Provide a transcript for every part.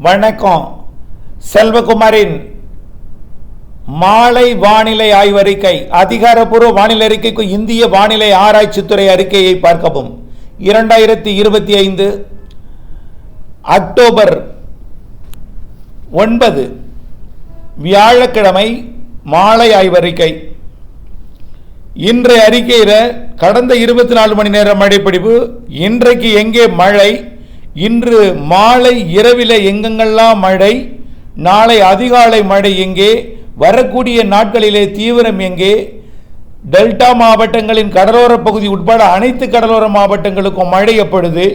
வணக்கம். செல்வகுமாரின் மாலை வானிலை ஆய்வறிக்கை. அதிகாரப்பூர்வ வானிலை அறிக்கைக்கு இந்திய வானிலை ஆராய்ச்சித்துறை அறிக்கையை பார்க்கவும். 2025 அக்டோபர் 9 வியாழக்கிழமை மாலை ஆய்வறிக்கை. இன்றைய அறிக்கையில் கடந்த 24 மணி நேர மழைப்பொழிவு, இன்றைக்கு எங்கே மழை, இன்று மாலை இரவில் எங்கெங்கெல்லாம் மழை, நாளை அதிகாலை மழை எங்கே, வரக்கூடிய நாட்களிலே தீவிரம் எங்கே, டெல்டா மாவட்டங்களின் கடலோர பகுதி உட்பட அனைத்து கடலோர மாவட்டங்களுக்கும் மழை எப்பொழுது,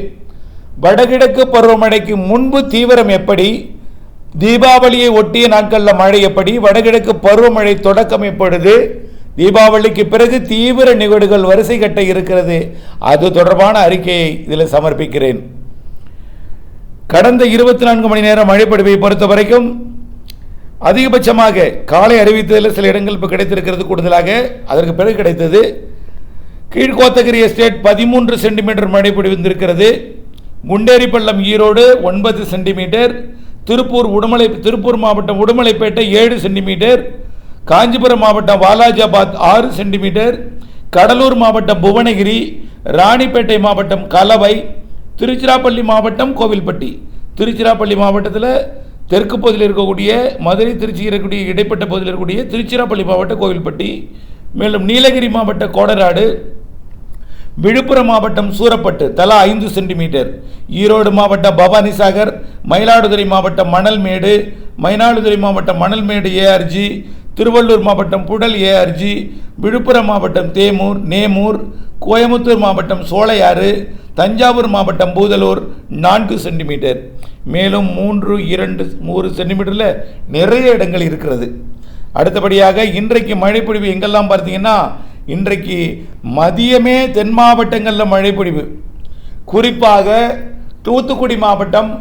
வடகிழக்கு பருவமழைக்கு முன்பு தீவிரம் எப்படி, தீபாவளியை ஒட்டிய நாட்களில் மழை எப்படி, வடகிழக்கு பருவமழை தொடக்கம் எப்பொழுது, தீபாவளிக்கு பிறகு தீவிர நிகழ்வுகள் வரிசை கட்ட இருக்கிறது. அது தொடர்பான அறிக்கையை இதில் சமர்ப்பிக்கிறேன். கடந்த 24 மணி நேரம் மழைப்பொழிவை பொறுத்த வரைக்கும் அதிகபட்சமாக காலை அறிவித்ததில் சில இடங்கள் இப்போ கிடைத்திருக்கிறது, கூடுதலாக அதற்கு பிறகு கிடைத்தது. கீழ்கோத்தகிரி எஸ்டேட் 13 சென்டிமீட்டர் மழை பொழிந்திருக்கிறது. குண்டேரிப்பள்ளம் ஈரோடு 9 சென்டிமீட்டர், திருப்பூர் மாவட்டம் உடுமலைப்பேட்டை 7 சென்டிமீட்டர், காஞ்சிபுரம் மாவட்டம் வாலாஜாபாத் 6 சென்டிமீட்டர், கடலூர் மாவட்டம் புவனகிரி, ராணிப்பேட்டை மாவட்டம் கலவை, திருச்சிராப்பள்ளி மாவட்டம் கோவில்பட்டி. திருச்சிராப்பள்ளி மாவட்டத்தில் தெற்கு பகுதியில் இருக்கக்கூடிய மதுரை திருச்சி இருக்கக்கூடிய இடைப்பட்ட பகுதியில் இருக்கக்கூடிய திருச்சிராப்பள்ளி மாவட்டம் கோவில்பட்டி, மேலும் நீலகிரி மாவட்டம் கோடராடு, விழுப்புரம் மாவட்டம் சூரப்பட்டு தலா 5 சென்டிமீட்டர், ஈரோடு மாவட்டம் பவானிசாகர், மயிலாடுதுறை மாவட்டம் மணல்மேடு, மயிலாடுதுறை மாவட்டம் மணல்மேடு ஏஆர்ஜி, திருவள்ளூர் மாவட்டம் புடல் ஏஆர்ஜி, விழுப்புரம் மாவட்டம் தேமூர் நேமூர், கோயமுத்தூர் மாவட்டம் சோலையாறு, தஞ்சாவூர் மாவட்டம் பூதலூர் 4 சென்டிமீட்டர், மேலும் 3 சென்டிமீட்டரில் நிறைய இடங்கள் இருக்கிறது. அடுத்தபடியாக இன்றைக்கு மழைப்பொழிவு எங்கெல்லாம் பார்த்தீங்கன்னா, இன்றைக்கு மதியமே தென் மாவட்டங்களில் மழைப்பொழிவு, குறிப்பாக தூத்துக்குடி மாவட்டம்,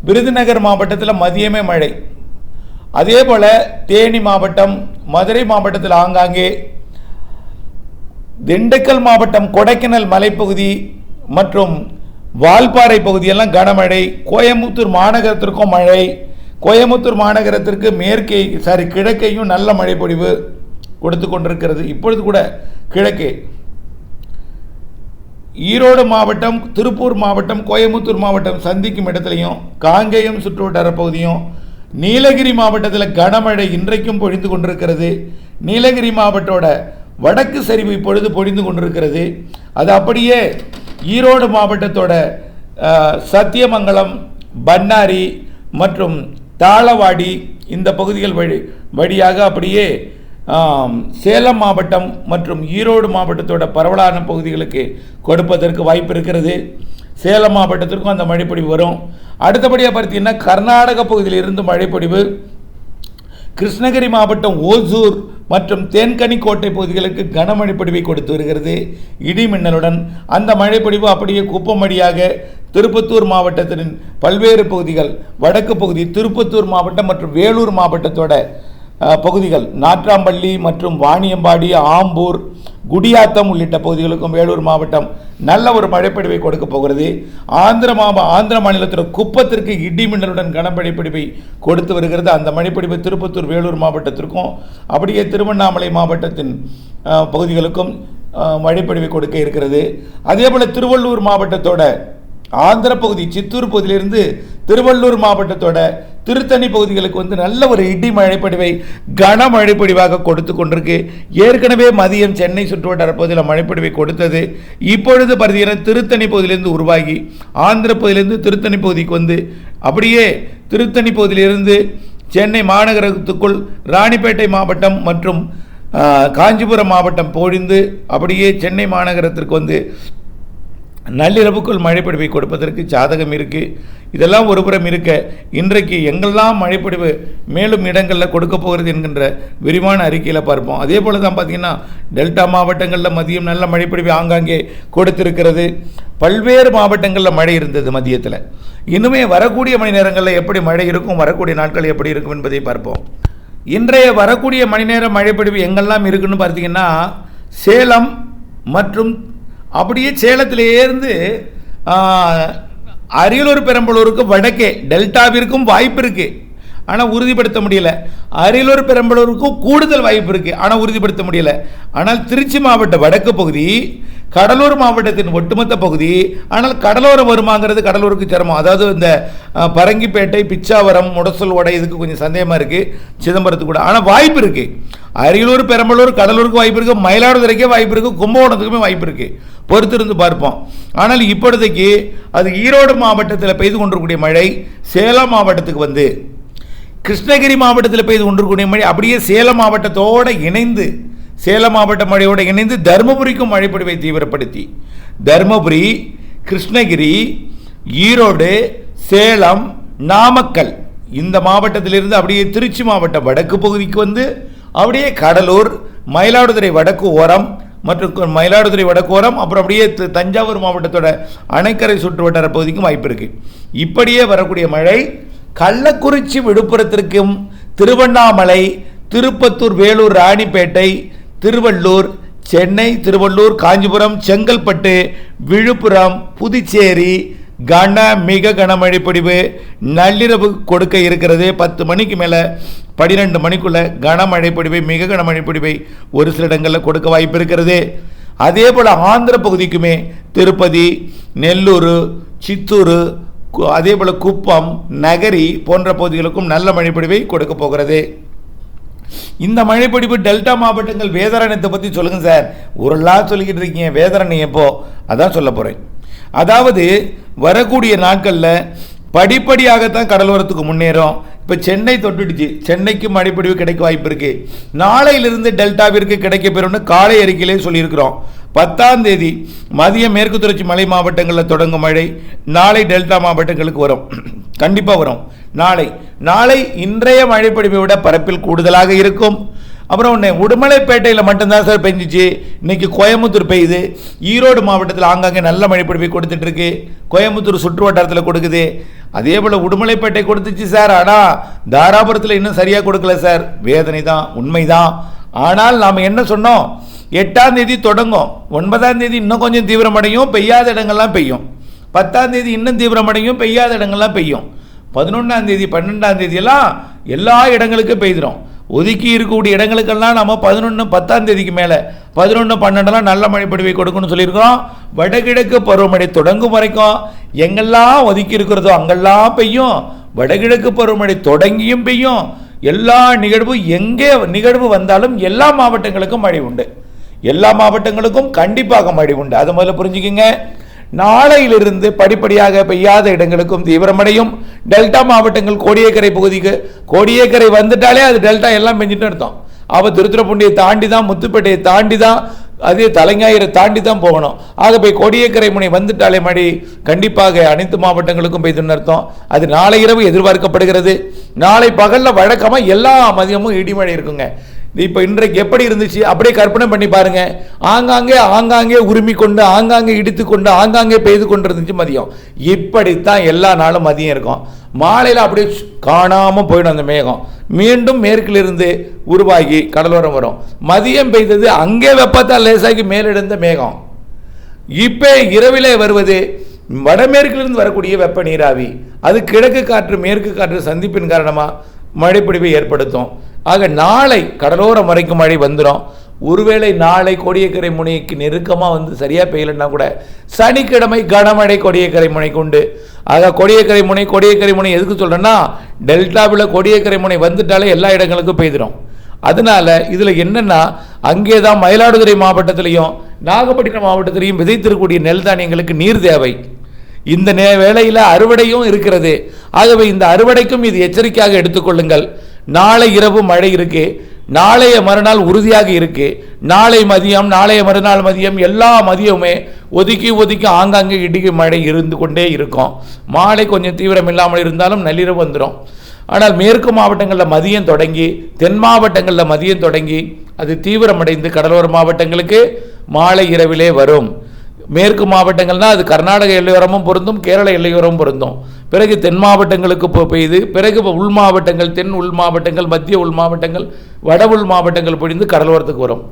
விருதுநகர் மாவட்டத்தில் மதியமே மழை. அதே போல் தேனி மாவட்டம், மதுரை மாவட்டத்தில் ஆங்காங்கே, திண்டுக்கல் மாவட்டம் கொடைக்கானல் மலைப்பகுதி மற்றும் வால்பாறை பகுதியெல்லாம் கனமழை. கோயமுத்தூர் மாநகரத்திற்கும் மழை. கோயமுத்தூர் மாநகரத்திற்கு கிழக்கையும் நல்ல மழை பொழிவு கொடுத்து கொண்டிருக்கிறது. இப்பொழுது கூட கிழக்கே ஈரோடு மாவட்டம், திருப்பூர் மாவட்டம், கோயமுத்தூர் மாவட்டம் சந்திக்கும் இடத்துலையும், காங்கேயம் சுற்றுவட்டார பகுதியும், நீலகிரி மாவட்டத்தில் கனமழை இன்றைக்கும் பொழிந்து கொண்டிருக்கிறது. நீலகிரி மாவட்டத்தோட வடக்கு சரிவு இப்பொழுது பொழிந்து கொண்டிருக்கிறது. அது அப்படியே ஈரோடு மாவட்டத்தோட சத்தியமங்கலம், பண்ணாரி மற்றும் தாளவாடி இந்த பகுதிகள் வழியாக அப்படியே சேலம் மாவட்டம் மற்றும் ஈரோடு மாவட்டத்தோட பரவலான பகுதிகளுக்கு கொடுப்பதற்கு வாய்ப்பு இருக்கிறது. சேலம் மாவட்டத்திற்கும் அந்த மழைப்பொழிவு வரும். அடுத்தபடியாக பார்த்தீங்கன்னா கர்நாடக பகுதியில் இருந்து மழைப்பொழிவு கிருஷ்ணகிரி மாவட்டம் ஓசூர் மற்றும் தேன்கனிக்கோட்டை பகுதிகளுக்கு கனமழைப்பொழிவை கொடுத்து வருகிறது இடி மின்னலுடன். அந்த மழைப்பொழிவு அப்படியே குப்பமடியாக திருப்பத்தூர் மாவட்டத்தின் பல்வேறு பகுதிகள், வடக்கு பகுதி திருப்பத்தூர் மாவட்டம் மற்றும் வேலூர் மாவட்டத்தோட பகுதிகள், நாட்ராம்பள்ளி மற்றும் வாணியம்பாடி, ஆம்பூர், குடியாத்தம் உள்ளிட்ட பகுதிகளுக்கும் வேலூர் மாவட்டம் நல்ல ஒரு மழைப்பொழிவை கொடுக்க போகிறது. ஆந்திர மாநிலத்தில் குப்பத்திற்கு இடி மின்னலுடன் கனமழைப்பொழிவை கொடுத்து வருகிறது. அந்த மழைப்பொழிவு திருப்பத்தூர், வேலூர் மாவட்டத்திற்கும் அப்படியே திருவண்ணாமலை மாவட்டத்தின் பகுதிகளுக்கும் மழைப்பொழிவை கொடுக்க இருக்கிறது. அதே போல் திருவள்ளூர் மாவட்டத்தோட ஆந்திர பகுதி சித்தூர் பகுதியிலிருந்து திருவள்ளூர் மாவட்டத்தோட திருத்தணி பகுதிகளுக்கு நல்ல ஒரு இடி மழைப்பொழிவை கனமழைப்பொழிவாக கொடுத்து கொண்டிருக்கு. ஏற்கனவே மதியம் சென்னை சுற்றுவட்டார பகுதியில் மழைப்பொழிவை கொடுத்தது. இப்பொழுது பார்த்தீங்கன்னா திருத்தணி பகுதியிலிருந்து உருவாகி ஆந்திர பகுதியிலிருந்து திருத்தணி பகுதிக்கு அப்படியே திருத்தணி பகுதியிலிருந்து சென்னை மாநகரத்துக்குள் ராணிப்பேட்டை மாவட்டம் மற்றும் காஞ்சிபுரம் மாவட்டம் பொழிந்து அப்படியே சென்னை மாநகரத்திற்கு நள்ளிரவுக்குள் மழைப்பொழிவை கொடுப்பதற்கு சாதகம் இருக்குது. இதெல்லாம் ஒருபுறம் இருக்க, இன்றைக்கு எங்கெல்லாம் மழைப்பொழிவு மேலும் இடங்களில் கொடுக்க போகிறது என்கின்ற விரிவான அறிக்கையில் பார்ப்போம். அதே போல் தான் பார்த்திங்கன்னா டெல்டா மாவட்டங்களில் மதியம் நல்ல மழைப்பொழிவு ஆங்காங்கே கொடுத்திருக்கிறது. பல்வேறு மாவட்டங்களில் மழை இருந்தது மதியத்தில். இன்னுமே வரக்கூடிய மணி நேரங்களில் எப்படி மழை இருக்கும், வரக்கூடிய நாட்கள் எப்படி இருக்கும் என்பதை பார்ப்போம். இன்றைய வரக்கூடிய மணி நேர மழைப்பொழிவு எங்கெல்லாம் இருக்குன்னு பார்த்தீங்கன்னா, சேலம் மற்றும் அப்படியே சேலத்திலேருந்து அரியலூர் பெரம்பலூருக்கு வடக்கே டெல்டாவிற்கும் வாய்ப்பு இருக்கு, ஆனால் உறுதிப்படுத்த முடியல. அரியலூர் பெரம்பலூருக்கும் கூடுதல் வாய்ப்பு இருக்கு, ஆனால் உறுதிப்படுத்த முடியல. ஆனால் திருச்சி மாவட்ட வடக்கு பகுதி, கடலூர் மாவட்டத்தின் ஒட்டுமொத்த பகுதி, ஆனால் கடலோரம் வருமாங்கிறது கடலூருக்கு சிரமம். அதாவது இந்த பரங்கிப்பேட்டை, பிச்சாவரம், முடசல் ஓடை இதுக்கு கொஞ்சம் சந்தேகமாக இருக்குது, சிதம்பரத்துக்கு கூட. ஆனால் வாய்ப்பு இருக்குது. அரியலூர் பெரம்பலூர் கடலூருக்கு வாய்ப்பு இருக்குது, மயிலாடுதுறைக்கே வாய்ப்பு இருக்குது, கும்பகோணத்துக்குமே வாய்ப்பு இருக்குது. பொறுத்திருந்து பார்ப்போம். ஆனால் இப்பொழுதைக்கு அது ஈரோடு மாவட்டத்தில் பெய்து கொண்டிருக்கக்கூடிய மழை சேலம் மாவட்டத்துக்கு வந்து, கிருஷ்ணகிரி மாவட்டத்தில் பெய்து கொண்டிருக்கக்கூடிய மழை அப்படியே சேலம் மாவட்டத்தோடு இணைந்து, சேலம் மாவட்ட மழையோடு இணைந்து தருமபுரிக்கும் மழைப்பொழிவை தீவிரப்படுத்தி, தருமபுரி, கிருஷ்ணகிரி, ஈரோடு, சேலம், நாமக்கல் இந்த மாவட்டத்திலிருந்து அப்படியே திருச்சி மாவட்டம் வடக்கு பகுதிக்கு வந்து, அப்படியே கடலூர், மயிலாடுதுறை வடக்கு ஓரம் மற்றும் மயிலாடுதுறை வடக்கு ஓரம், அப்புறம் அப்படியே தஞ்சாவூர் மாவட்டத்தோட அணைக்கரை சுற்று வட்டார பகுதிக்கும் வாய்ப்பு இருக்கு. இப்படியே வரக்கூடிய மழை கள்ளக்குறிச்சி, விழுப்புரத்திற்கும், திருவண்ணாமலை, திருப்பத்தூர், வேலூர், ராணிப்பேட்டை, திருவள்ளூர், சென்னை, திருவள்ளூர், காஞ்சிபுரம், செங்கல்பட்டு, விழுப்புரம், புதுச்சேரி மிக கனமழை பொழிவு நள்ளிரவு கொடுக்க இருக்கிறது. 10 மணிக்கு மேலே 12 மணிக்குள்ள கனமழை பொழிவை, மிக கனமழை பொழிவை ஒரு சில இடங்களில் கொடுக்க வாய்ப்பு இருக்கிறது. அதே போல் ஆந்திர பகுதிக்குமே திருப்பதி, நெல்லூர், சித்தூர், அதே போல் குப்பம், நகரி போன்ற பகுதிகளுக்கும் நல்ல மழைப்பொழிவை கொடுக்க போகிறது. இந்த மழைப்பொழிவு டெல்டா மாவட்டங்கள் வேதாரண்யத்தை பற்றி சொல்லுங்கள் சார். ஒரு நாள் சொல்லிக்கிட்டு இருக்கீங்க, வேதாரண்யம் எப்போ? அதான் சொல்ல போகிறேன். அதாவது வரக்கூடிய நாட்களில் படிப்படியாகத்தான் கடலோரத்துக்கு முன்னேறும். இப்போ சென்னை தொட்டுடுச்சு, சென்னைக்கு மழைப்பொழிவு கிடைக்க வாய்ப்பு இருக்குது. நாளையிலிருந்து டெல்டாவிற்கு கிடைக்க பெறும்னு காலை அறிக்கையிலே சொல்லியிருக்கிறோம். 10ஆம் தேதி மதியம் மேற்கு தொடர்ச்சி மலை மாவட்டங்களில் தொடங்கும் மழை நாளை டெல்டா மாவட்டங்களுக்கு வரும், கண்டிப்பாக வரும். நாளை இன்றைய மழைப்பொழிவை விட பரப்பில் கூடுதலாக இருக்கும். அப்புறம் ஒன்று, உடுமலைப்பேட்டையில் மட்டும்தான் சார் பெஞ்சிச்சு, இன்னைக்கு கோயம்புத்தூர் பெய்யுது, ஈரோடு மாவட்டத்தில் ஆங்காங்கே நல்ல மழைப்பொழிவை கொடுத்துட்டு இருக்கு, கோயம்புத்தூர் சுற்று வட்டாரத்தில் கொடுக்குது. அதே போல் உடுமலைப்பேட்டை கொடுத்துச்சு சார், ஆனால் தாராபுரத்தில் இன்னும் சரியாக கொடுக்கல சார். வேதனை தான், உண்மைதான். ஆனால் நாம் என்ன சொன்னோம், 8ஆம் தேதி தொடங்கும், 9ஆம் தேதி இன்னும் கொஞ்சம் தீவிரமடையும், பெய்யாத இடங்கள்லாம் பெய்யும். 10ஆம் தேதி இன்னும் தீவிரமடையும், பெய்யாத இடங்கள்லாம் பெய்யும். 11ஆம் தேதி 12ஆம் தேதியெல்லாம் எல்லா இடங்களுக்கும் பெய்திரும். ஒதுக்கி இருக்கக்கூடிய இடங்களுக்கெல்லாம் நம்ம 11 10ஆம் தேதிக்கு மேலே 11 12 நல்ல மழை பொழிவை கொடுக்கணும்னு சொல்லியிருக்கோம். வடகிழக்கு பருவமழை தொடங்கும் வரைக்கும் எங்கெல்லாம் ஒதுக்கி இருக்கிறதோ அங்கெல்லாம் பெய்யும். வடகிழக்கு பருவமழை தொடங்கியும் பெய்யும். எல்லா எங்கே நிகழ்வு வந்தாலும் எல்லா மாவட்டங்களுக்கும் மழை உண்டு, எல்லா மாவட்டங்களுக்கும் கண்டிப்பாக மழை உண்டு. அதை முதல்ல புரிஞ்சுக்கிங்க. நாளையிலிருந்து படிப்படியாக பெய்யாத இடங்களுக்கும் தீவிரமடையும். டெல்டா மாவட்டங்கள், கோடியக்கரை பகுதிக்கு, கோடியக்கரை வந்துட்டாலே அது டெல்டா எல்லாம் பெஞ்சிட்டு அர்த்தம். அப்போ திருத்துறைப்பூண்டியை தாண்டி தான், முத்துப்பேட்டையை தாண்டி தான், அதே தலைஞாயிறை தாண்டி தான் போகணும். ஆக போய் கோடியக்கரை முனை வந்துட்டாலே மழை கண்டிப்பாக அனைத்து மாவட்டங்களுக்கும் பெய்துன்னு அர்த்தம். அது நாளை இரவு எதிர்பார்க்கப்படுகிறது. நாளை பகலில் வழக்கமாக எல்லா மதியமும் இடிமழை இருக்குங்க. இப்போ இன்றைக்கு எப்படி இருந்துச்சு அப்படியே கற்பனை பண்ணி பாருங்க. ஆங்காங்கே உரிமை கொண்டு, ஆங்காங்கே இடித்து கொண்டு, ஆங்காங்கே பெய்து கொண்டு இருந்துச்சு மதியம். இப்படித்தான் எல்லா நாளும் மதியம் இருக்கும். மாலையில் அப்படியே காணாமல் போயிடும் அந்த மேகம். மீண்டும் மேற்கிலிருந்து உருவாகி கடலோரம் வரும். மதியம் பெய்தது அங்கே வெப்பத்தால் லேசாகி மேலெடுந்த மேகம். இப்போ இரவிலே வருவது வடமேற்கிலிருந்து வரக்கூடிய வெப்ப நீராவி. அது கிழக்கு காற்று மேற்கு காற்று சந்திப்பின் காரணமாக மழைப்பொழிவை ஏற்படுத்தும். ஆக நாளை கடலோரம் வரைக்கும் மழை வந்துடும். ஒருவேளை நாளை கோடியக்கரை முனைக்கு நெருக்கமாக வந்து சரியாக பெய்யலைன்னா கூட சனிக்கிழமை கனமழை கோடியக்கரை முனைக்கு உண்டு. ஆக கோடியக்கரை முனை எதுக்கு சொல்கிறேன்னா, டெல்டாவில் கோடியக்கரை முனை வந்துட்டாலே எல்லா இடங்களுக்கும் பெய்திடும். அதனால இதில் என்னென்னா, அங்கே தான் மயிலாடுதுறை மாவட்டத்திலையும் நாகப்பட்டினம் மாவட்டத்திலையும் விதைத்திருக்கக்கூடிய நெல் தானியங்களுக்கு நீர் தேவை. இந்த வேளையில் அறுவடையும் இருக்கிறது. ஆகவே இந்த அறுவடைக்கும் இது எச்சரிக்கையாக எடுத்துக்கொள்ளுங்கள். நாளை இரவு மழை இருக்கு, நாளைய மறுநாள் உறுதியாக இருக்கு. நாளை மதியம், நாளைய மறுநாள் மதியம், எல்லா மதியமுமே ஒதுக்கி ஆங்காங்கே இடிக்கு மழை இருந்து கொண்டே இருக்கும். மாலை கொஞ்சம் தீவிரம் இல்லாமல் இருந்தாலும் நள்ளிரவு வந்துடும். ஆனால் மேற்கு மாவட்டங்களில் மதியம் தொடங்கி, தென் மாவட்டங்களில் மதியம் தொடங்கி அது தீவிரமடைந்து கடலோர மாவட்டங்களுக்கு மாலை இரவிலே வரும். மேற்கு மாவட்டங்கள்னால் அது கர்நாடக எல்லையோரமும் பொருந்தும், கேரள எல்லையோரமும் பொருந்தும். பிறகு தென் மாவட்டங்களுக்கு பெய்து, பிறகு உள் மாவட்டங்கள், தென் உள் மாவட்டங்கள், மத்திய உள் மாவட்டங்கள், வட உள் மாவட்டங்கள் பொழிந்து கடலோரத்துக்கு வரும்.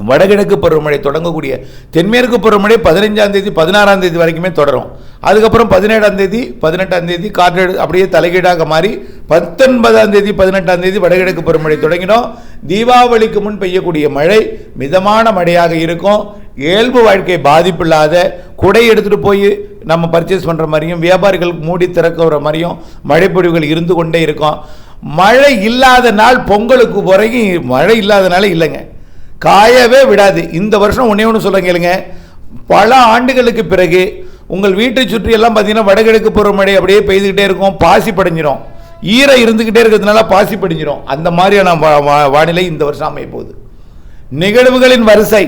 வடகிழக்கு பருவமழை தொடங்கக்கூடிய தென்மேற்கு பருவமழை 15ஆம் தேதி 16ஆம் தேதி வரைக்குமே தொடரும். அதுக்கப்புறம் 17ஆம் தேதி 18ஆம் தேதி காற்று அப்படியே தலைகீழாக மாறி 19ஆம் தேதி 18ஆம் தேதி வடகிழக்கு பருவமழை தொடங்கிடும். தீபாவளிக்கு முன் பெய்யக்கூடிய மழை மிதமான மழையாக இருக்கும். இயல்பு வாழ்க்கை பாதிப்பில்லாத குடை எடுத்துகிட்டு போய் நம்ம பர்ச்சேஸ் பண்ணுற மாதிரியும் வியாபாரிகள் மூடி திறக்கிற மாதிரியும் மழைப்பொழிவுகள் இருந்து கொண்டே இருக்கும். மழை இல்லாத நாள் பொங்கலுக்கு வரைக்கும் மழை இல்லாத நாளே இல்லைங்க, காயவே விடாது. இந்த வருஷம் ஒன்று சொல்லுங்க கேளுங்க, பல ஆண்டுகளுக்கு பிறகு உங்கள் வீட்டை சுற்றி எல்லாம் பார்த்தீங்கன்னா வடகிழக்கு பருவமழை அப்படியே பெய்துக்கிட்டே இருக்கும், பாசி படிஞ்சிடும், ஈரம் இருந்துக்கிட்டே இருக்கிறதுனால பாசி படிஞ்சிடும். அந்த மாதிரியான வானிலை இந்த வருஷம் அமைய போகுது. நிகழ்வுகளின் வரிசை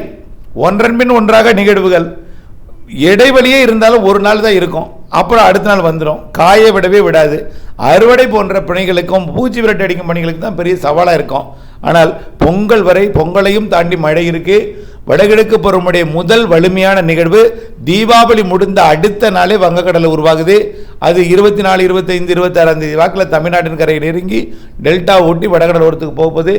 ஒன்றன் பின் ஒன்றாக நிகழ்வுகள், இடைவெளியே இருந்தாலும் ஒரு நாள் தான் இருக்கும், அப்புறம் அடுத்த நாள் வந்துடும், காய விடவே விடாது. அறுவடை போன்ற பணிகளுக்கும் பூச்சி விரட்டு அடிக்கும் பணிகளுக்கு தான் பெரிய சவாலாக இருக்கும். ஆனால் பொங்கல் வரை பொங்கலையும் தாண்டி மழை இருக்கு. வடகிழக்கு பருவமழை முதல் வலிமையான நிகழ்வு தீபாவளி முடிந்த அடுத்த நாளே வங்கக்கடலை உருவாகுது. அது 24, 25, 26ஆம் தேதி வாக்கில் தமிழ்நாட்டின் கரையை நெருங்கி டெல்டா ஒட்டி வடகடல் ஓரத்துக்கு போகுது.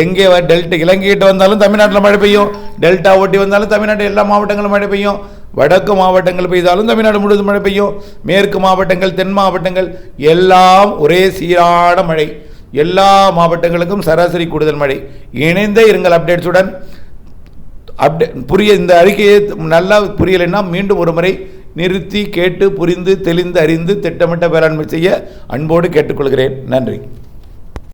எங்கே டெல்டா இலங்கைகிட்ட வந்தாலும் தமிழ்நாட்டில் மழை பெய்யும், டெல்டா ஒட்டி வந்தாலும் தமிழ்நாட்டில் எல்லா மாவட்டங்களும் மழை பெய்யும். வடக்கு மாவட்டங்கள் பெய்தாலும் தமிழ்நாடு முழுவதும் மழை பெய்யும். மேற்கு மாவட்டங்கள் தென் மாவட்டங்கள் எல்லாம் ஒரே சீரான மழை. எல்லா மாவட்டங்களுக்கும் சராசரி கூடுதல் மழை. இணைந்தே இருங்கள் அப்டேட்ஸுடன். இந்த அறிக்கையை நல்லா புரியலைன்னா மீண்டும் ஒரு முறை நிறுத்தி கேட்டு புரிந்து தெளிந்து அறிந்து திட்டமிட்ட வேளாண்மை செய்ய அன்போடு கேட்டுக்கொள்கிறேன். நன்றி.